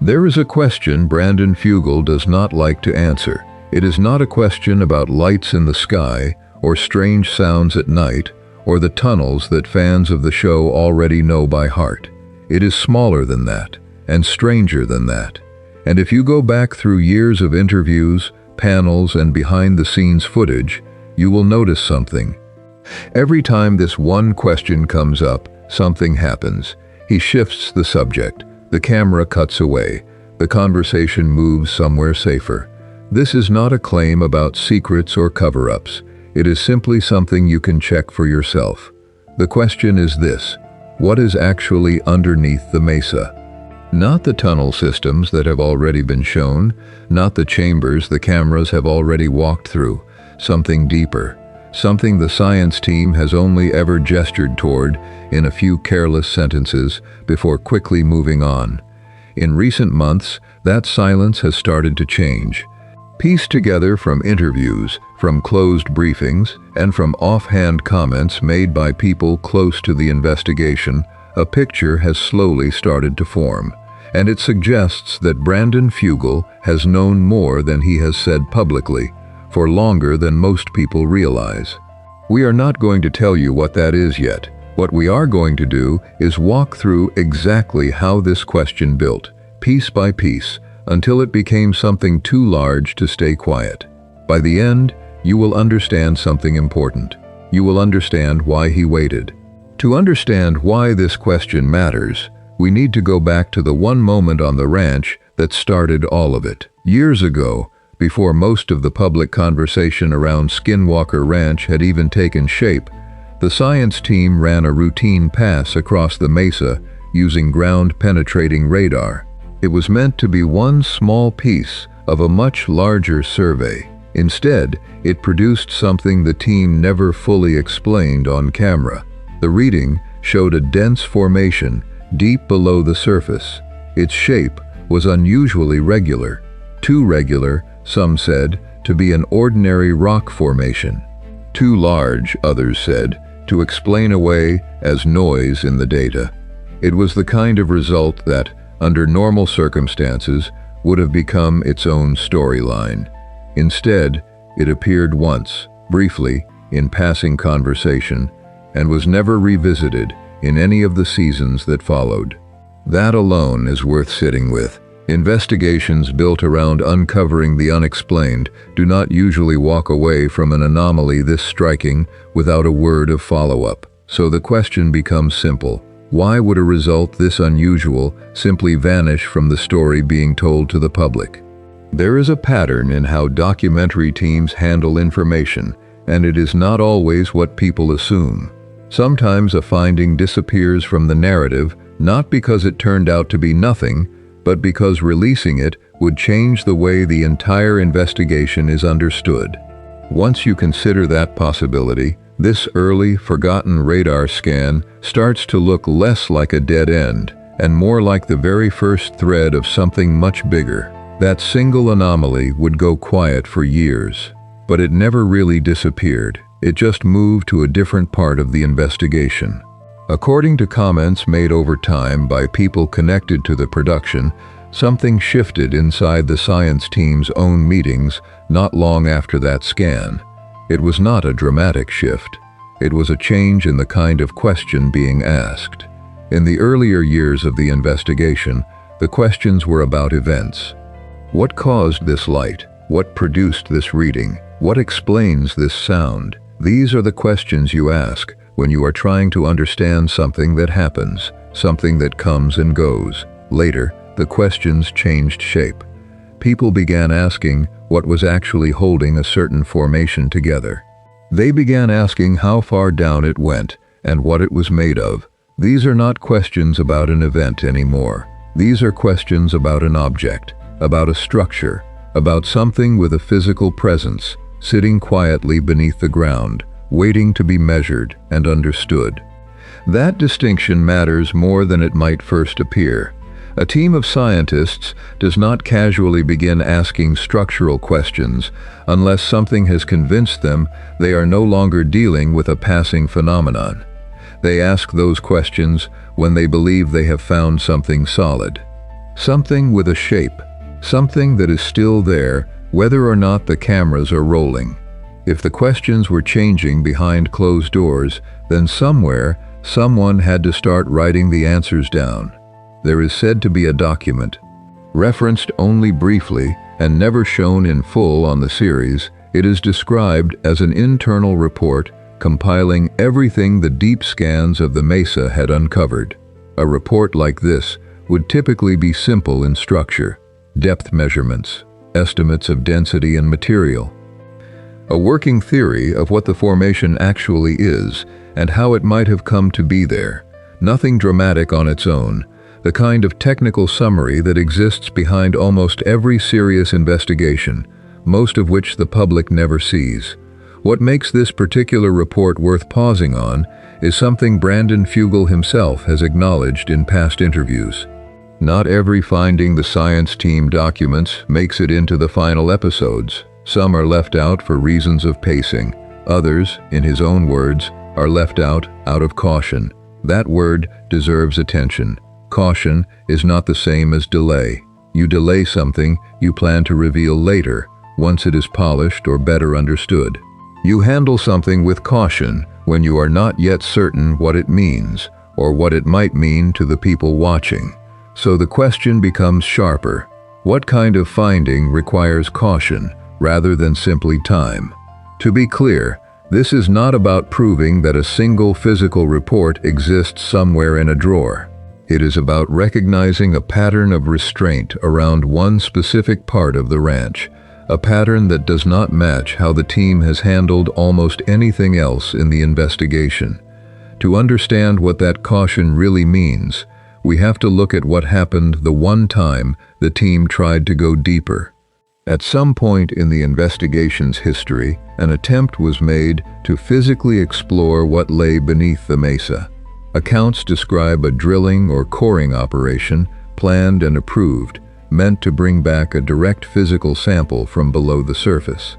There is a question Brandon Fugal does not like to answer. It is not a question about lights in the sky, or strange sounds at night, or the tunnels that fans of the show already know by heart. It is smaller than that, and stranger than that. And if you go back through years of interviews, panels, and behind-the-scenes footage, you will notice something. Every time this one question comes up, something happens. He shifts the subject. The camera cuts away. The conversation moves somewhere safer. This is not a claim about secrets or cover-ups. It is simply something you can check for yourself. The question is this: what is actually underneath the mesa? Not the tunnel systems that have already been shown, not the chambers the cameras have already walked through. Something deeper. Something the science team has only ever gestured toward in a few careless sentences before quickly moving on. In recent months, that silence has started to change. Pieced together from interviews, from closed briefings, and from offhand comments made by people close to the investigation, a picture has slowly started to form. And it suggests that Brandon Fugal has known more than he has said publicly, for longer than most people realize. We are not going to tell you what that is yet. What we are going to do is walk through exactly how this question built, piece by piece, until it became something too large to stay quiet. By the end, you will understand something important. You will understand why he waited. To understand why this question matters, we need to go back to the one moment on the ranch that started all of it. Years ago, before most of the public conversation around Skinwalker Ranch had even taken shape, the science team ran a routine pass across the mesa using ground-penetrating radar. It was meant to be one small piece of a much larger survey. Instead, it produced something the team never fully explained on camera. The reading showed a dense formation deep below the surface. Its shape was unusually regular, too regular, some said, to be an ordinary rock formation. Too large, others said, to explain away as noise in the data. It was the kind of result that, under normal circumstances, would have become its own storyline. Instead, it appeared once, briefly, in passing conversation, and was never revisited in any of the seasons that followed. That alone is worth sitting with. Investigations built around uncovering the unexplained do not usually walk away from an anomaly this striking without a word of follow-up. So the question becomes simple. Why would a result this unusual simply vanish from the story being told to the public? There is a pattern in how documentary teams handle information, and it is not always what people assume. Sometimes a finding disappears from the narrative, not because it turned out to be nothing, but because releasing it would change the way the entire investigation is understood. Once you consider that possibility, this early, forgotten radar scan starts to look less like a dead end and more like the very first thread of something much bigger. That single anomaly would go quiet for years, but it never really disappeared. It just moved to a different part of the investigation. According to comments made over time by people connected to the production, something shifted inside the science team's own meetings not long after that scan. It was not a dramatic shift. It was a change in the kind of question being asked. In the earlier years of the investigation, the questions were about events. What caused this light? What produced this reading? What explains this sound? These are the questions you ask when you are trying to understand something that happens, something that comes and goes. Later, the questions changed shape. People began asking what was actually holding a certain formation together. They began asking how far down it went and what it was made of. These are not questions about an event anymore. These are questions about an object, about a structure, about something with a physical presence, sitting quietly beneath the ground, waiting to be measured and understood. That distinction matters more than it might first appear. A team of scientists does not casually begin asking structural questions unless something has convinced them they are no longer dealing with a passing phenomenon. They ask those questions when they believe they have found something solid. Something with a shape, something that is still there, whether or not the cameras are rolling. If the questions were changing behind closed doors, then somewhere, someone had to start writing the answers down. There is said to be a document, referenced only briefly and never shown in full on the series. It is described as an internal report compiling everything the deep scans of the mesa had uncovered. A report like this would typically be simple in structure, depth measurements, estimates of density and material, a working theory of what the formation actually is and how it might have come to be there. Nothing dramatic on its own, the kind of technical summary that exists behind almost every serious investigation, most of which the public never sees. What makes this particular report worth pausing on is something Brandon Fugal himself has acknowledged in past interviews. Not every finding the science team documents makes it into the final episodes. Some are left out for reasons of pacing. Others, in his own words, are left out of caution. That word deserves attention. Caution is not the same as delay. You delay something you plan to reveal later, once it is polished or better understood. You handle something with caution when you are not yet certain what it means, or what it might mean to the people watching. So the question becomes sharper. What kind of finding requires caution rather than simply time? To be clear, this is not about proving that a single physical report exists somewhere in a drawer. It is about recognizing a pattern of restraint around one specific part of the ranch, a pattern that does not match how the team has handled almost anything else in the investigation. To understand what that caution really means, we have to look at what happened the one time the team tried to go deeper. At some point in the investigation's history, an attempt was made to physically explore what lay beneath the mesa. Accounts describe a drilling or coring operation, planned and approved, meant to bring back a direct physical sample from below the surface.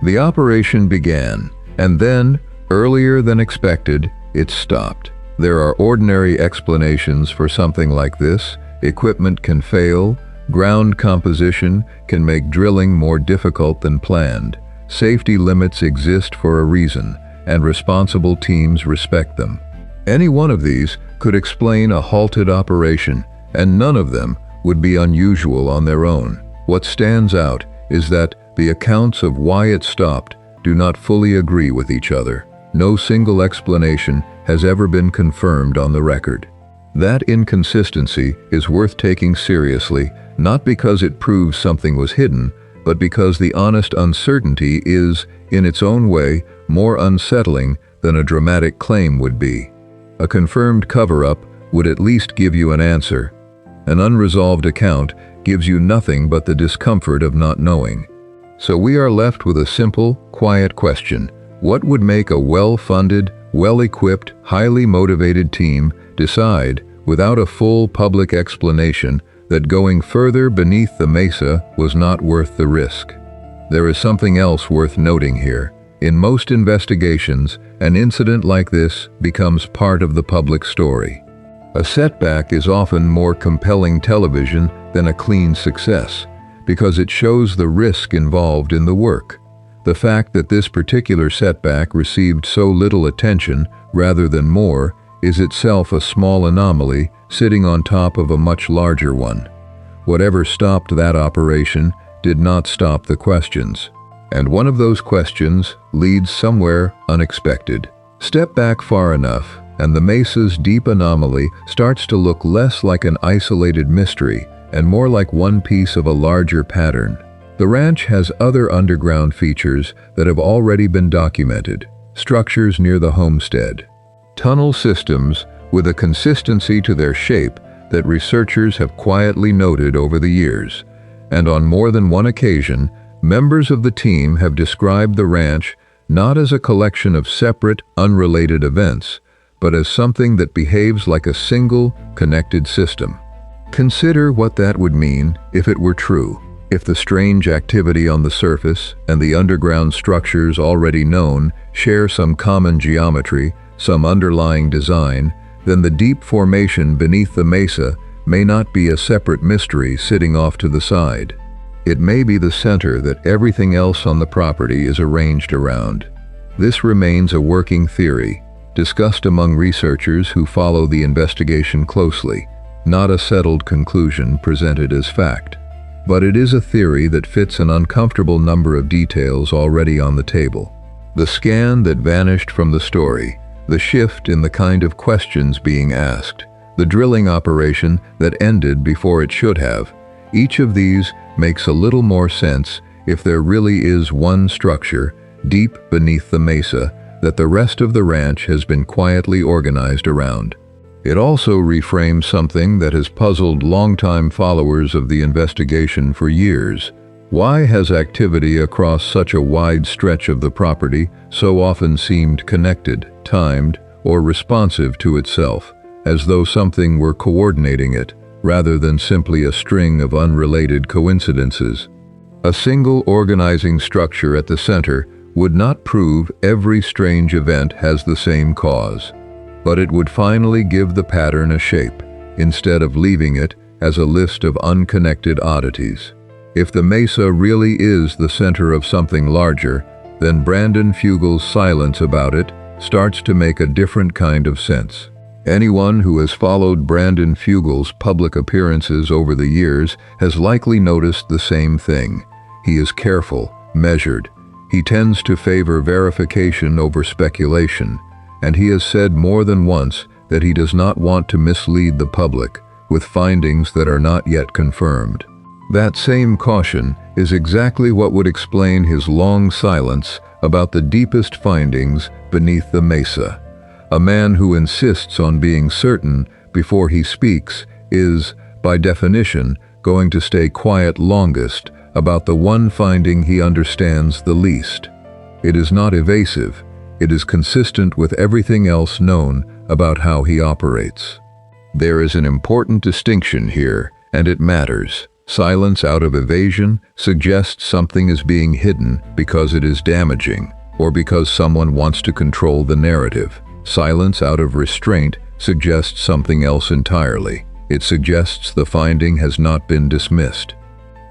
The operation began, and then, earlier than expected, it stopped. There are ordinary explanations for something like this. Equipment can fail, ground composition can make drilling more difficult than planned. Safety limits exist for a reason, and responsible teams respect them. Any one of these could explain a halted operation, and none of them would be unusual on their own. What stands out is that the accounts of why it stopped do not fully agree with each other. No single explanation has ever been confirmed on the record. That inconsistency is worth taking seriously, not because it proves something was hidden, but because the honest uncertainty is, in its own way, more unsettling than a dramatic claim would be. A confirmed cover-up would at least give you an answer. An unresolved account gives you nothing but the discomfort of not knowing. So we are left with a simple, quiet question. What would make a well-funded, well-equipped, highly motivated team decide, without a full public explanation, that going further beneath the mesa was not worth the risk? There is something else worth noting here. In most investigations, an incident like this becomes part of the public story. A setback is often more compelling television than a clean success, because it shows the risk involved in the work. The fact that this particular setback received so little attention rather than more is itself a small anomaly sitting on top of a much larger one. Whatever stopped that operation did not stop the questions. And one of those questions leads somewhere unexpected. Step back far enough, and the mesa's deep anomaly starts to look less like an isolated mystery and more like one piece of a larger pattern. The ranch has other underground features that have already been documented. Structures near the homestead. Tunnel systems with a consistency to their shape that researchers have quietly noted over the years. And on more than one occasion, members of the team have described the ranch not as a collection of separate, unrelated events, but as something that behaves like a single, connected system. Consider what that would mean if it were true. If the strange activity on the surface and the underground structures already known share some common geometry, some underlying design, then the deep formation beneath the mesa may not be a separate mystery sitting off to the side. It may be the center that everything else on the property is arranged around. This remains a working theory, discussed among researchers who follow the investigation closely, not a settled conclusion presented as fact. But it is a theory that fits an uncomfortable number of details already on the table. The scan that vanished from the story, the shift in the kind of questions being asked, the drilling operation that ended before it should have, each of these makes a little more sense if there really is one structure deep beneath the mesa that the rest of the ranch has been quietly organized around. It also reframes something that has puzzled longtime followers of the investigation for years. Why has activity across such a wide stretch of the property so often seemed connected, timed, or responsive to itself, as though something were coordinating it, rather than simply a string of unrelated coincidences? A single organizing structure at the center would not prove every strange event has the same cause, but it would finally give the pattern a shape, instead of leaving it as a list of unconnected oddities. If the mesa really is the center of something larger, then Brandon Fugal's silence about it starts to make a different kind of sense. Anyone who has followed Brandon Fugal's public appearances over the years has likely noticed the same thing. He is careful, measured. He tends to favor verification over speculation, and he has said more than once that he does not want to mislead the public with findings that are not yet confirmed. That same caution is exactly what would explain his long silence about the deepest findings beneath the mesa. A man who insists on being certain before he speaks is, by definition, going to stay quiet longest about the one finding he understands the least. It is not evasive. It is consistent with everything else known about how he operates. There is an important distinction here, and it matters. Silence out of evasion suggests something is being hidden because it is damaging, or because someone wants to control the narrative. Silence out of restraint suggests something else entirely. It suggests the finding has not been dismissed.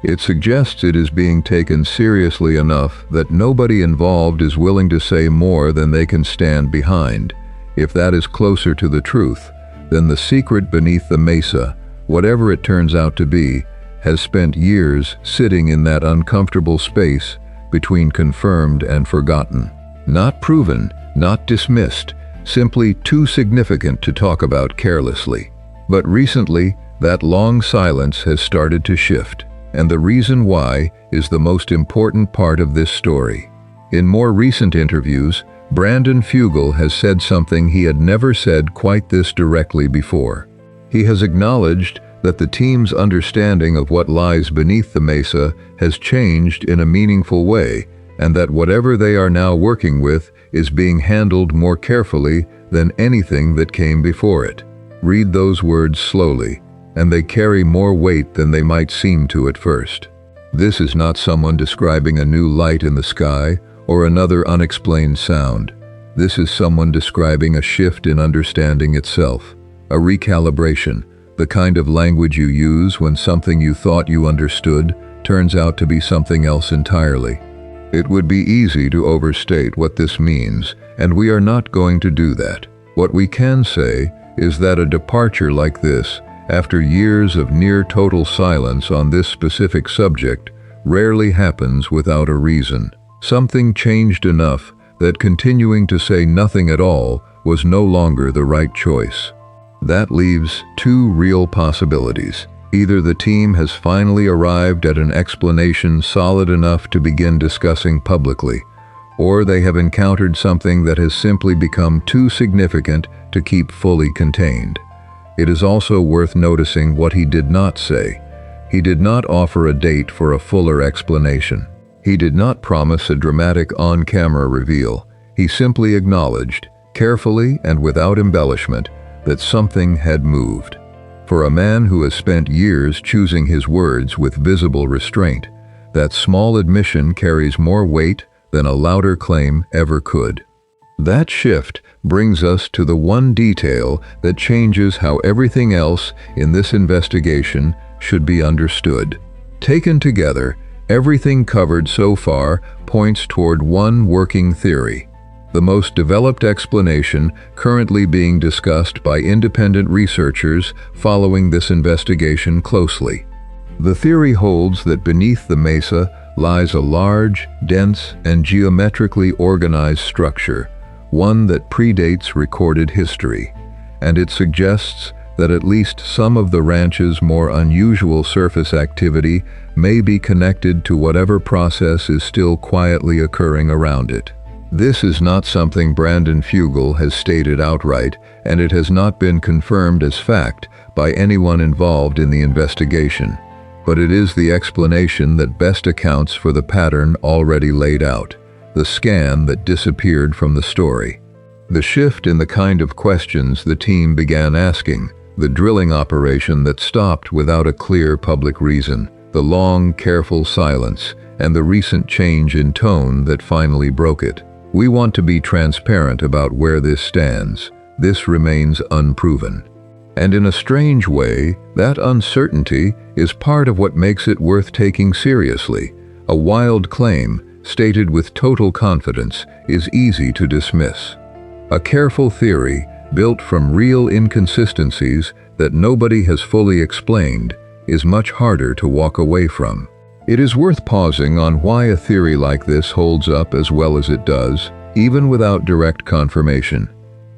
It suggests it is being taken seriously enough that nobody involved is willing to say more than they can stand behind. If that is closer to the truth, then the secret beneath the mesa, whatever it turns out to be, has spent years sitting in that uncomfortable space between confirmed and forgotten. Not proven, not dismissed, simply too significant to talk about carelessly. But recently, that long silence has started to shift. And the reason why is the most important part of this story. In more recent interviews, Brandon Fugal has said something he had never said quite this directly before. He has acknowledged that the team's understanding of what lies beneath the mesa has changed in a meaningful way, and that whatever they are now working with is being handled more carefully than anything that came before it. Read those words slowly, and they carry more weight than they might seem to at first. This is not someone describing a new light in the sky or another unexplained sound. This is someone describing a shift in understanding itself, a recalibration, the kind of language you use when something you thought you understood turns out to be something else entirely. It would be easy to overstate what this means, and we are not going to do that. What we can say is that a departure like this, after years of near total silence on this specific subject, rarely happens without a reason. Something changed enough that continuing to say nothing at all was no longer the right choice. That leaves two real possibilities. Either the team has finally arrived at an explanation solid enough to begin discussing publicly, or they have encountered something that has simply become too significant to keep fully contained. It is also worth noticing what he did not say. He did not offer a date for a fuller explanation. He did not promise a dramatic on-camera reveal. He simply acknowledged, carefully and without embellishment, that something had moved. For a man who has spent years choosing his words with visible restraint, that small admission carries more weight than a louder claim ever could. That shift brings us to the one detail that changes how everything else in this investigation should be understood. Taken together, everything covered so far points toward one working theory, the most developed explanation currently being discussed by independent researchers following this investigation closely. The theory holds that beneath the mesa lies a large, dense, and geometrically organized structure, one that predates recorded history, and it suggests that at least some of the ranch's more unusual surface activity may be connected to whatever process is still quietly occurring around it. This is not something Brandon Fugal has stated outright, and it has not been confirmed as fact by anyone involved in the investigation, but it is the explanation that best accounts for the pattern already laid out, the scan that disappeared from the story. The shift in the kind of questions the team began asking, the drilling operation that stopped without a clear public reason, the long, careful silence, and the recent change in tone that finally broke it. We want to be transparent about where this stands. This remains unproven. And in a strange way, that uncertainty is part of what makes it worth taking seriously. A wild claim, stated with total confidence, is easy to dismiss. A careful theory, built from real inconsistencies that nobody has fully explained, is much harder to walk away from. It is worth pausing on why a theory like this holds up as well as it does, even without direct confirmation.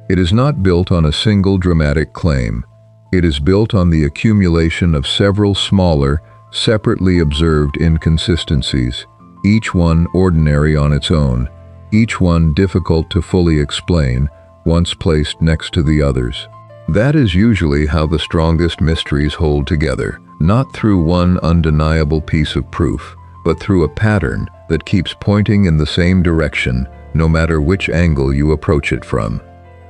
It is not built on a single dramatic claim. It is built on the accumulation of several smaller, separately observed inconsistencies, each one ordinary on its own, each one difficult to fully explain once placed next to the others. That is usually how the strongest mysteries hold together, not through one undeniable piece of proof, but through a pattern that keeps pointing in the same direction, no matter which angle you approach it from.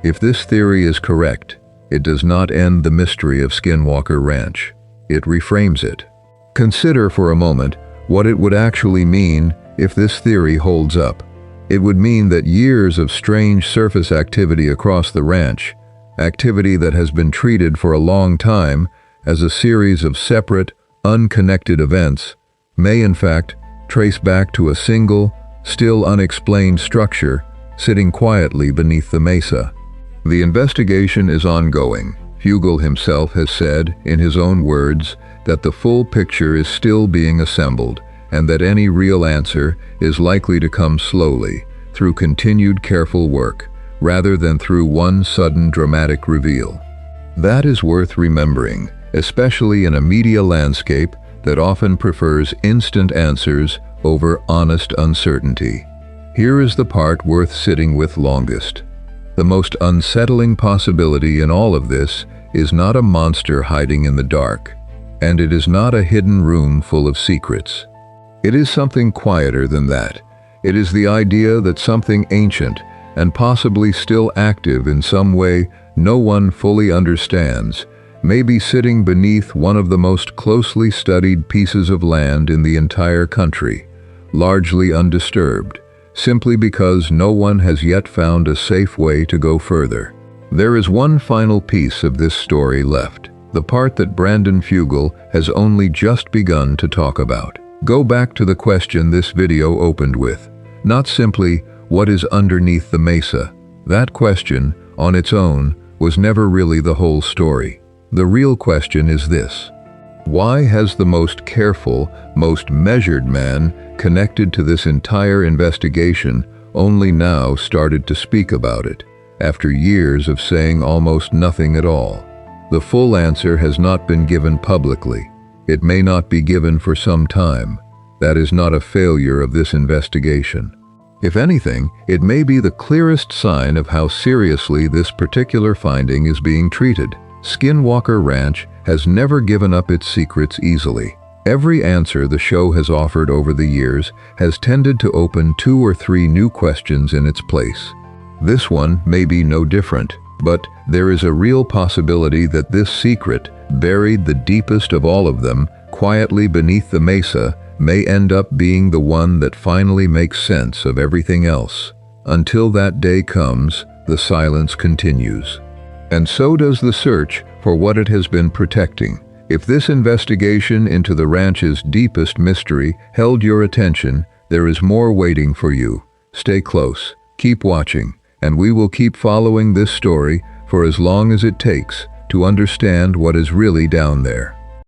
If this theory is correct, it does not end the mystery of Skinwalker Ranch. It reframes it. Consider for a moment what it would actually mean if this theory holds up. It would mean that years of strange surface activity across the ranch, activity that has been treated for a long time as a series of separate, unconnected events, may in fact trace back to a single, still unexplained structure sitting quietly beneath the mesa. The investigation is ongoing. Fugal himself has said, in his own words, that the full picture is still being assembled, and that any real answer is likely to come slowly, through continued careful work, rather than through one sudden dramatic reveal. That is worth remembering, especially in a media landscape that often prefers instant answers over honest uncertainty. Here is the part worth sitting with longest. The most unsettling possibility in all of this is not a monster hiding in the dark, and it is not a hidden room full of secrets. It is something quieter than that. It is the idea that something ancient and possibly still active in some way no one fully understands may be sitting beneath one of the most closely studied pieces of land in the entire country, largely undisturbed, simply because no one has yet found a safe way to go further. There is one final piece of this story left, the part that Brandon Fugal has only just begun to talk about. Go back to the question this video opened with, not simply, what is underneath the mesa? That question, on its own, was never really the whole story. The real question is this: why has the most careful, most measured man connected to this entire investigation only now started to speak about it, after years of saying almost nothing at all? The full answer has not been given publicly. It may not be given for some time. That is not a failure of this investigation. If anything, it may be the clearest sign of how seriously this particular finding is being treated. Skinwalker Ranch has never given up its secrets easily. Every answer the show has offered over the years has tended to open 2 or 3 new questions in its place. This one may be no different, but there is a real possibility that this secret, buried the deepest of all of them, quietly beneath the mesa, may end up being the one that finally makes sense of everything else. Until that day comes, the silence continues. And so does the search for what it has been protecting. If this investigation into the ranch's deepest mystery held your attention, there is more waiting for you. Stay close, keep watching, and we will keep following this story for as long as it takes to understand what is really down there.